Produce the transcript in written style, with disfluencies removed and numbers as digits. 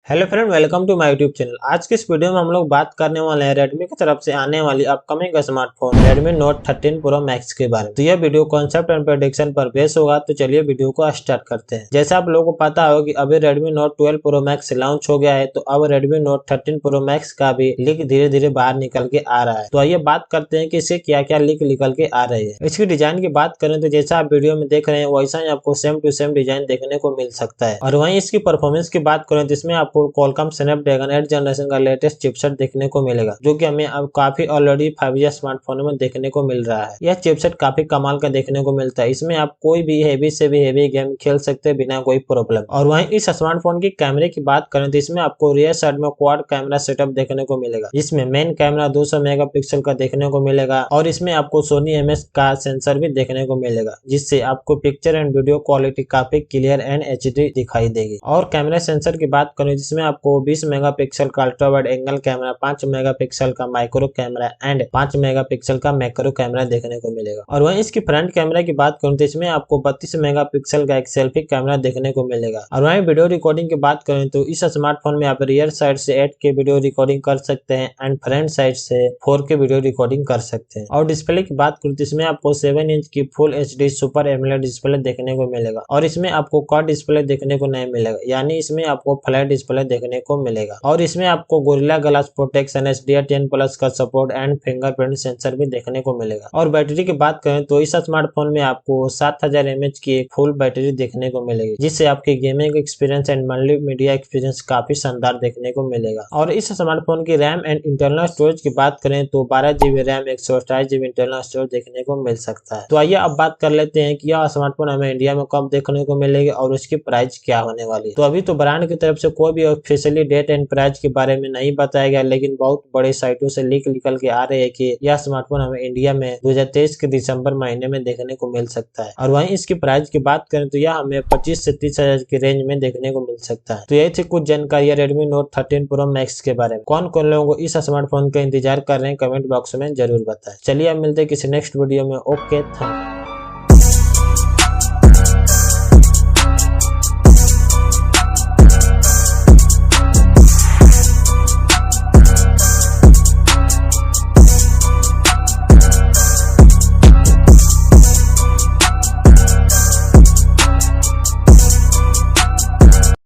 Hello friend, welcome to my YouTube channel. आज के इस वीडियो में हम लोग बात करने वाले हैं रेडमी की तरफ से आने वाली upcoming smartphone Redmi note 13 pro max के बारे में। तो यह वीडियो कॉन्सेप्ट एंड प्रेडिक्शन पर बेस होगा। तो चलिए वीडियो को स्टार्ट करते हैं। जैसे आप लोगों को पता होगा कि अभी Redmi note 12 pro max launch हो गया है, तो अब रेडमी नोट 13 प्रो मैक्स का भी लीक धीरे धीरे बाहर निकल के आ रहा है। तो आइए बात करते हैं कि इससे क्या क्या लीक निकल के आ रही है। इसकी डिजाइन की बात करें तो जैसा आप वीडियो में देख रहे हैं वैसा ही आपको सेम टू सेम डिजाइन देखने को मिल सकता है। और वहीं इसकी परफॉर्मेंस की बात करें तो इसमें आपको क्वालकॉम स्नैपड्रैगन 8 जनरेशन का लेटेस्ट चिपसेट देखने को मिलेगा, जो कि हमें अब काफी ऑलरेडी 5G स्मार्टफोन में देखने को मिल रहा है। यह चिपसेट काफी कमाल का देखने को मिलता है। इसमें आप कोई भी हेवी से भी हेवी गेम खेल सकते हैं बिना कोई प्रॉब्लम। और वहीं इस स्मार्टफोन की कैमरे की बात करें तो इसमें आपको रियर साइड में क्वाड कैमरा सेटअप देखने को मिलेगा, जिसमें मेन कैमरा 200 मेगापिक्सल का देखने को मिलेगा और इसमें आपको सोनी एमएस का सेंसर भी देखने को मिलेगा, जिससे आपको पिक्चर एंड वीडियो क्वालिटी काफी क्लियर एंड एचडी दिखाई देगी। और कैमरा सेंसर की बात करें जिसमें आपको 20 मेगापिक्सल का ultra wide angle camera, 5 megapixel का माइक्रो कैमरा एंड 5 मेगापिक्सल का मैक्रो कैमरा देखने को मिलेगा। और वहीं इसकी फ्रंट कैमरा की बात करें तो इसमें आपको 32 मेगापिक्सल का एक सेल्फी कैमरा देखने को मिलेगा। और वहीं वीडियो रिकॉर्डिंग की बात करें तो इस स्मार्टफोन में आप रियर साइड से 8K वीडियो रिकॉर्डिंग कर सकते हैं एंड फ्रंट साइड से 4K वीडियो रिकॉर्डिंग कर सकते हैं। और डिस्प्ले की बात करें तो इसमें आपको 7 इंच की full HD super AMOLED display देखने को मिलेगा और इसमें आपको कर्व डिस्प्ले देखने को नहीं मिलेगा, यानी इसमें आपको फ्लैट डिस्प्ले देखने को मिलेगा। और इसमें आपको गोरिल्ला ग्लास प्रोटेक्शन HDR10+ का सपोर्ट एंड फिंगरप्रिंट सेंसर भी देखने को मिलेगा। और बैटरी की बात करें तो इस स्मार्टफोन में आपको 7000 mAh की एक फुल बैटरी देखने को मिलेगी, जिससे आपकी gaming experience and multimedia experience काफी शानदार देखने को मिलेगा। और इस स्मार्टफोन की रैम एंड इंटरनल स्टोरेज की बात करें तो 12GB RAM 128GB internal storage देखने को मिल सकता है। तो आइए अब बात कर लेते हैं कि यह स्मार्टफोन हमें इंडिया में कब देखने को मिलेगी और उसकी प्राइस क्या होने वाली है। तो अभी तो ब्रांड की तरफ से कोई भी ऑफिशियली डेट एंड प्राइस के बारे में नहीं बताया गया, लेकिन बहुत बड़े साइटों से लीक निकल के आ रहे हैं कि यह स्मार्टफोन हमें इंडिया में 2023 के दिसंबर महीने में देखने को मिल सकता है। और वहीं इसकी प्राइस की बात करें तो यह हमें 25 से 30 हजार की रेंज में देखने को मिल सकता है। तो यही थी कुछ जानकारी रेडमी नोट 13 प्रो मैक्स के बारे में। कौन कौन लोगों को इस स्मार्टफोन का इंतजार कर रहे हैं कमेंट बॉक्स में जरूर बताएं। चलिए अब मिलते हैं किसी नेक्स्ट वीडियो में। Okay, thank you.